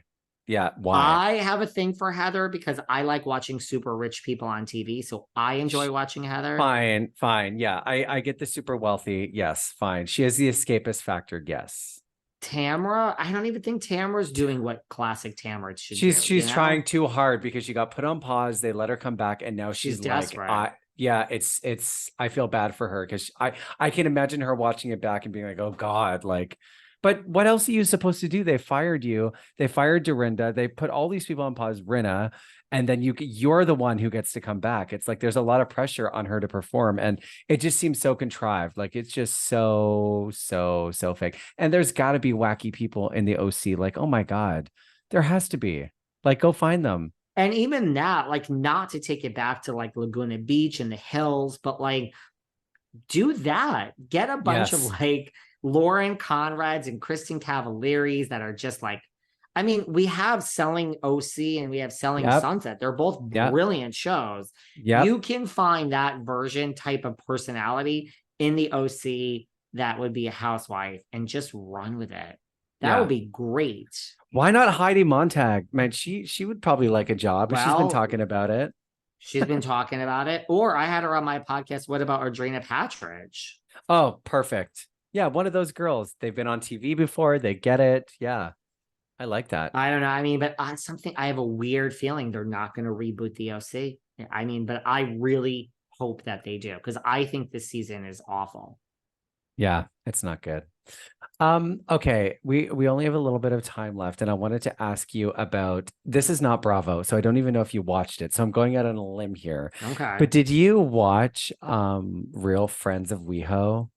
Yeah, why? I have a thing for Heather because I like watching super rich people on TV. So I Sh- enjoy watching Heather. Fine, fine. Yeah, I get the super wealthy. Yes, fine. She has the escapist factor. Yes. Tamra, I don't even think Tamra's doing what classic Tamra should do, She's trying you know? too hard because she got put on pause. They let her come back, and now She's she's like, desperate. I yeah, it's I feel bad for her because I can imagine her watching it back and being like, oh God, like, but what else are you supposed to do? They fired you. They fired Dorinda. They put all these people on pause, Rinna, and then you're the one who gets to come back. It's like there's a lot of pressure on her to perform, and it just seems so contrived. Like it's just so fake. And there's got to be wacky people in the OC. Like, oh my God, there has to be. Like, go find them. And even that, like, not to take it back to like Laguna Beach and the hills, but like, do that. Get a bunch of Yes. like Lauren Conrads and Kristen Cavallieris that are just like, I mean, we have Selling OC and we have Selling Yep. Sunset. They're both Yep. brilliant shows. Yep. You can find that version type of personality in the OC that would be a housewife and just run with it. That would Yeah. be great. Why not Heidi Montag? Man, she would probably like a job, but she's been Well, talking about it. she's been talking about it. Or I had her on my podcast. What about Adrena Patridge? Oh, perfect. Yeah, one of those girls. They've been on TV before. They get it. Yeah, I like that. I don't know. I mean, but on something, I have a weird feeling they're not going to reboot the OC. I mean, but I really hope that they do because I think this season is awful. Yeah, it's not good. Okay, we only have a little bit of time left, and I wanted to ask you about this is not Bravo, so I don't even know if you watched it. So I'm going out on a limb here. Okay. But did you watch Real Friends of WeHo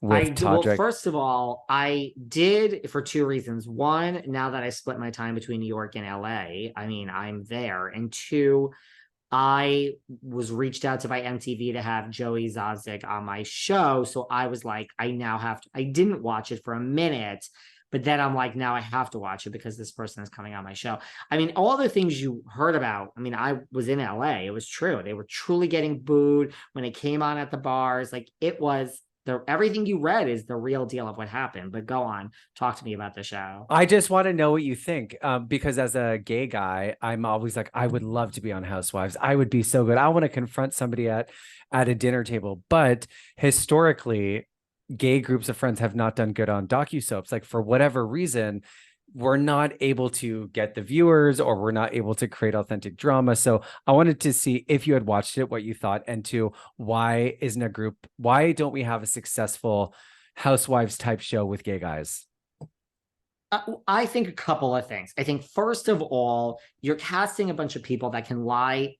I with do. Well, Todrick? first of all, I did for two reasons. One, now that I split my time between New York and LA, I mean, I'm there. And two, I was reached out to by MTV to have Joey Zazik on my show. So I was like, I now have to, I didn't watch it for a minute, but then I'm like, now I have to watch it because this person is coming on my show. I mean, all the things you heard about, I mean, I was in LA. It was true. They were truly getting booed when it came on at the bars. Like it was everything you read is the real deal of what happened. But go on, talk to me about the show. I just want to know what you think, because as a gay guy, I'm always like, I would love to be on Housewives. I would be so good. I want to confront somebody at a dinner table. But historically, gay groups of friends have not done good on docusoaps. Like for whatever reason, we're not able to get the viewers, or we're not able to create authentic drama. So I wanted to see if you had watched it, what you thought, and two, why don't we have a successful Housewives type show with gay guys? I think a couple of things. I think first of all, you're casting a bunch of people that can lie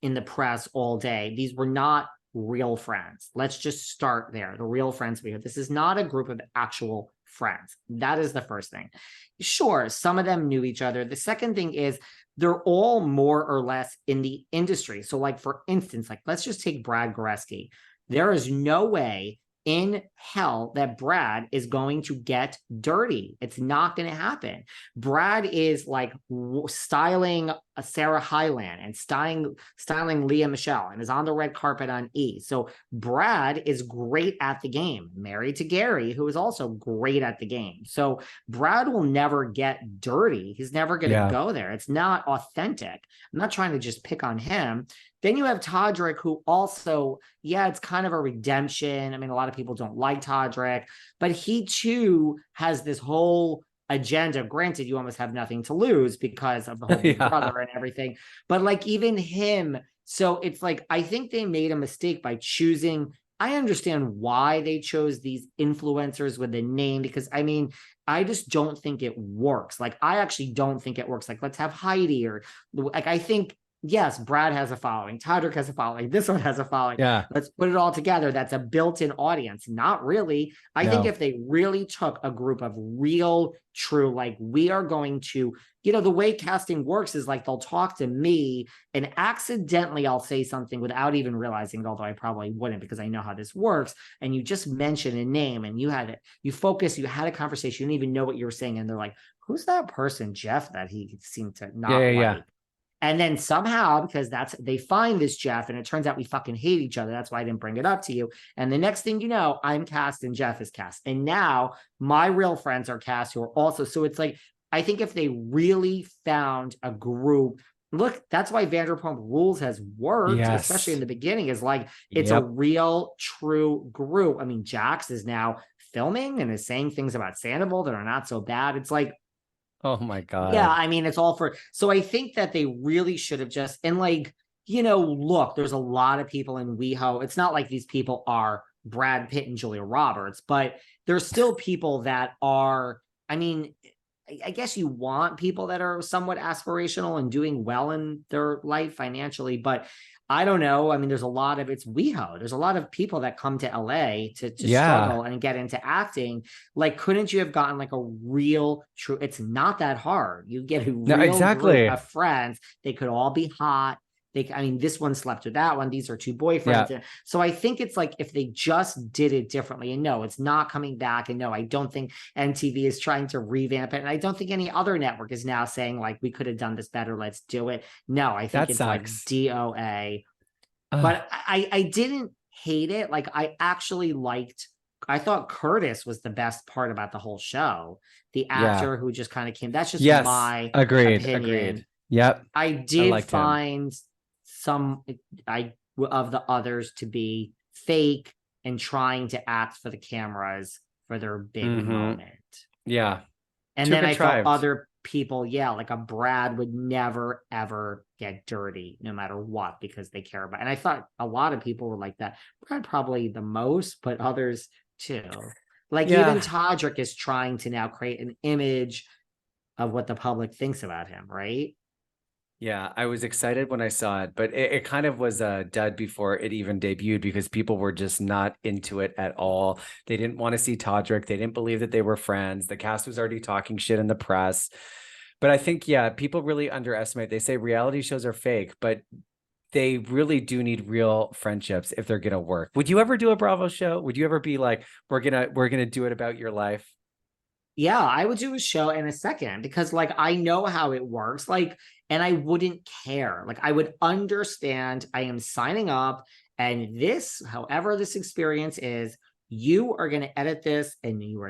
in the press all day. These were not real friends. Let's just start there. The real friends we have. This is not a group of actual friends. That is the first thing. Sure, some of them knew each other. The second thing is they're all more or less in the industry. So, like for instance, like let's just take Brad Goreski. There is no way in hell that Brad is going to get dirty. It's not going to happen. Brad is like styling a Sarah Hyland and styling Leah Michelle and is on the red carpet on E. So Brad is great at the game, married to Gary, who is also great at the game. So Brad will never get dirty. He's never going to Yeah. go there. It's not authentic. I'm not trying to just pick on him. then you have Todrick, who also, yeah, it's kind of a redemption. I mean, a lot of people don't like Todrick, but he too has this whole agenda. Granted, you almost have nothing to lose because of the whole Big Yeah. Brother and everything, but like even him, so it's like I think they made a mistake by choosing. I understand why they chose these influencers with a name, because I mean, I just don't think it works. Like, I actually don't think it works. Like, let's have Heidi, or like, I think, yes, Brad has a following, Todrick has a following, this one has a following. Yeah. Let's put it all together. That's a built-in audience. Not really. I think No. if they really took a group of real, true, like, we are going to, the way casting works is like they'll talk to me and accidentally I'll say something without even realizing it, although I probably wouldn't because I know how this works. And you just mention a name and you had it, you focus, you had a conversation, you didn't even know what you were saying. And they're like, who's that person, Jeff, that he seemed to not Yeah. like? Yeah. And then somehow, because they find this Jeff, and it turns out we fucking hate each other. That's why I didn't bring it up to you. And the next thing you know, I'm cast and Jeff is cast. And now my real friends are cast who are also. So it's like, I think if they really found a group, look, that's why Vanderpump Rules has worked, Yes. especially in the beginning, is like, it's Yep. a real, true group. I mean, Jax is now filming and is saying things about Scandavol that are not so bad. It's like, Oh my God. yeah, I mean, it's all for. So I think that they really should have just, and like, look, there's a lot of people in WeHo. It's not like these people are Brad Pitt and Julia Roberts, but there's still people that are, I mean, I guess you want people that are somewhat aspirational and doing well in their life financially, but I don't know. I mean, there's a lot of, it's WeHo. There's a lot of people that come to LA to Yeah. struggle and get into acting. Like, couldn't you have gotten like a real true? It's not that hard. You get a real exactly. group of friends. They could all be hot. I mean, this one slept with that one. These are two boyfriends. Yeah. So I think it's like if they just did it differently, and no, it's not coming back. And no, I don't think MTV is trying to revamp it. And I don't think any other network is now saying like, we could have done this better. Let's do it. No, I think That it's sucks. like DOA. But I didn't hate it. Like, I actually I thought Curtis was the best part about the whole show. The actor who just kind of came. That's just my opinion. Agreed. Yep. I did him. find some of the others to be fake and trying to act for the cameras for their big moment. Yeah. And then I thought other people, like a Brad would never, ever get dirty no matter what, because they care about. And I thought a lot of people were like that. Brad probably the most, but others too. Like even Todrick is trying to now create an image of what the public thinks about him, right? Yeah, I was excited when I saw it, but it kind of was a dud before it even debuted because people were just not into it at all. They didn't want to see Todrick. They didn't believe that they were friends. The cast was already talking shit in the press. But I think, people really underestimate. They say reality shows are fake, but they really do need real friendships if they're going to work. Would you ever do a Bravo show? Would you ever be like, we're going to do it about your life? Yeah, I would do a show in a second because like I know how it works. Like, and I wouldn't care. Like, I would understand I am signing up, and this, however this experience is, you are going to edit this, and you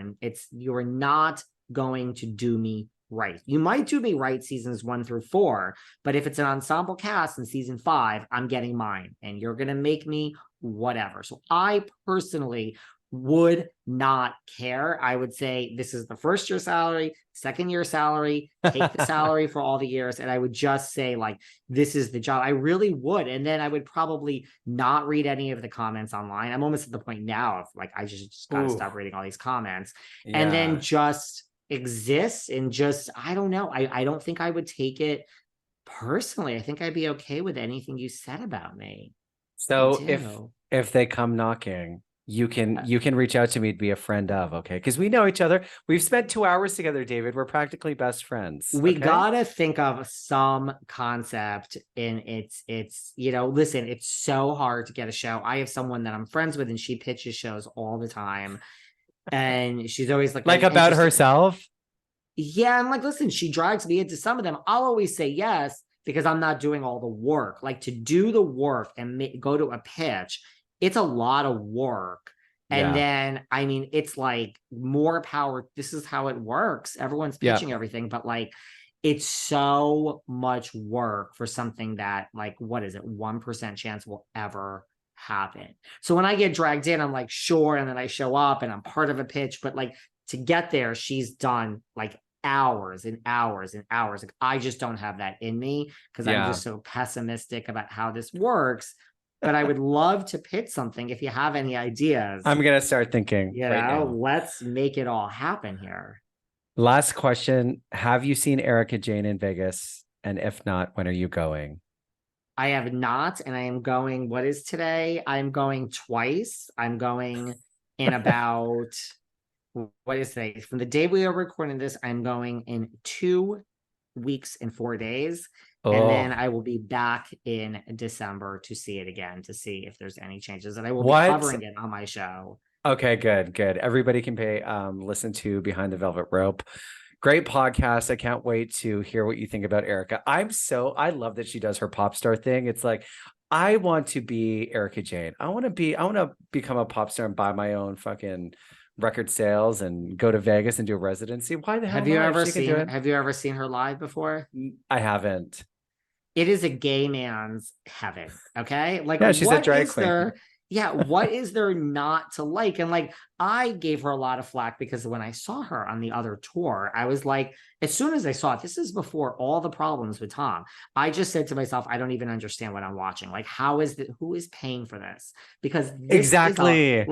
are not going to do me right. You might do me right seasons 1 through 4, but if it's an ensemble cast in season 5, I'm getting mine, and you're going to make me whatever. So I personally would not care. I would say this is the first year salary, second year salary, take the salary for all the years. And I would just say like, this is the job. I really would. And then I would probably not read any of the comments online. I'm almost at the point now of like, I just got to stop reading all these comments and then just exist and just, I don't know. I don't think I would take it personally. I think I'd be okay with anything you said about me. So if they come knocking, you can reach out to me to be a friend of, okay? Because we know each other. We've spent 2 hours together, David. We're practically best friends. We gotta think of some concept in it's listen, it's so hard to get a show. I have someone that I'm friends with and she pitches shows all the time. And she's always like about herself. Yeah, I'm like, listen, she drags me into some of them. I'll always say yes because I'm not doing all the work. Like to do the work and go to a pitch, it's a lot of work. And then, I mean, it's like more power. This is how it works. Everyone's pitching everything, but like, it's so much work for something that, like, what is it? 1% chance will ever happen. So when I get dragged in, I'm like, sure. And then I show up and I'm part of a pitch, but like to get there, she's done like hours and hours and hours. Like, I just don't have that in me because I'm Yeah. just so pessimistic about how this works. But I would love to pitch something if you have any ideas. I'm gonna start thinking right now. Let's make it all happen here. Last question. Have you seen Ericka Jayne in Vegas? And if not, when are you going? I have not, and I am going. What is today? I'm going twice. I'm going in about, what is today? From the day we are recording this, I'm going in 2 weeks and 4 days. And then Oh, I will be back in December to see it again, to see if there's any changes. And I will be what? covering it on my show. Okay, good, good. Everybody can listen to Behind the Velvet Rope. Great podcast. I can't wait to hear what you think about Ericka. I love that she does her pop star thing. It's like, I want to be Ericka Jayne. I want to become a pop star and buy my own fucking record sales and go to Vegas and do a residency. Why the hell not? If she can do it. Have you ever seen her live before? I haven't. It is a gay man's heaven. Okay. Like, Yeah, she's a what drag is queen. there? Yeah. What is there not to like? And like, I gave her a lot of flack because when I saw her on the other tour, I was like, as soon as I saw it, this is before all the problems with Tom. I just said to myself, I don't even understand what I'm watching. Like, how is that? Who is paying for this? Because this is Exactly.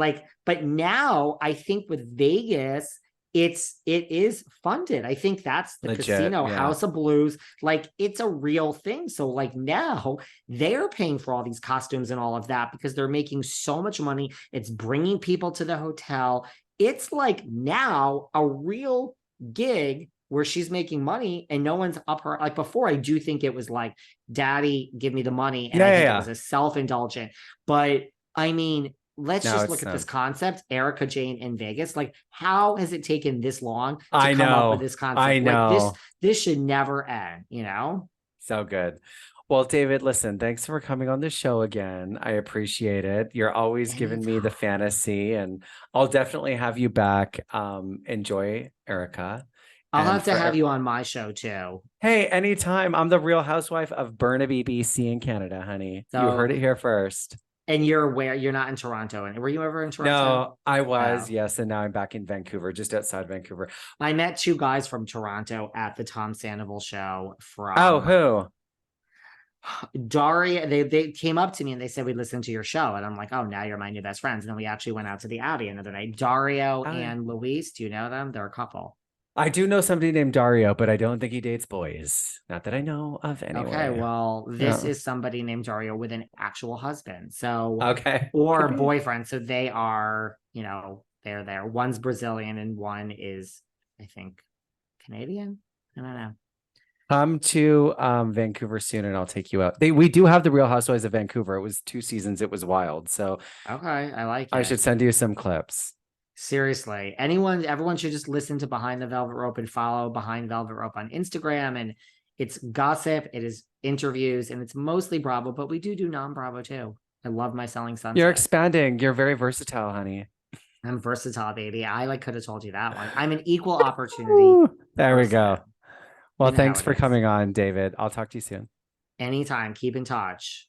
but now I think with Vegas, it is funded. I think that's the Legit. casino, Yeah. House of Blues. Like, it's a real thing. So like now they're paying for all these costumes and all of that because they're making so much money. It's bringing people to the hotel. It's like now a real gig where she's making money and no one's up her. Like before, I do think it was like, daddy, give me the money. And Yeah, I yeah, think it yeah. was a self-indulgent. But I mean, let's No, just it's look at this not. concept, Ericka Jayne in Vegas. Like, how has it taken this long to I come up with know. this I concept? Like, know. this should never end, you know? So good. Well, David, listen, thanks for coming on the show again. I appreciate it. You're always giving me the Anytime. fantasy, and I'll definitely have you back. Enjoy, Ericka. I'll And have to have for you on my show too. hey, anytime. I'm the Real Housewife of Burnaby, BC in Canada, honey. You heard it So, here first. and you're aware you're not in Toronto. And were you ever in Toronto? No, I was, Oh. yes, and now I'm back in Vancouver, just outside Vancouver. I met two guys from Toronto at the Tom Sandoval show Oh, from who? Daria. They came up to me and they said, we listened to your show. And I'm like, oh, now you're my new best friends. And then we actually went out to the Audi another night. Dario Oh, and Luis, do you know them? They're a couple. I do know somebody named Dario, but I don't think he dates boys. Not that I know of Okay, anyway. well, this Yeah. is somebody named Dario with an actual husband. So, Okay. Could or be. boyfriend. So they are, they're there. One's Brazilian and one is, I think, Canadian. I don't know. Come to Vancouver soon and I'll take you out. We do have the Real Housewives of Vancouver. It was 2 seasons. It was wild. So Okay, I like I it. should send you some clips. Seriously, everyone should just listen to Behind the Velvet Rope and follow Behind Velvet Rope on Instagram. And it's gossip, it is interviews, and it's mostly Bravo, but we do non-Bravo too. I love my Selling You're Sunset. expanding. You're very versatile, honey. I'm versatile, baby. I like could have told you that one. I'm an equal opportunity Ooh, there we person. go. Well, You know how thanks it for is. coming on, David. I'll talk to you soon. Anytime, keep in touch.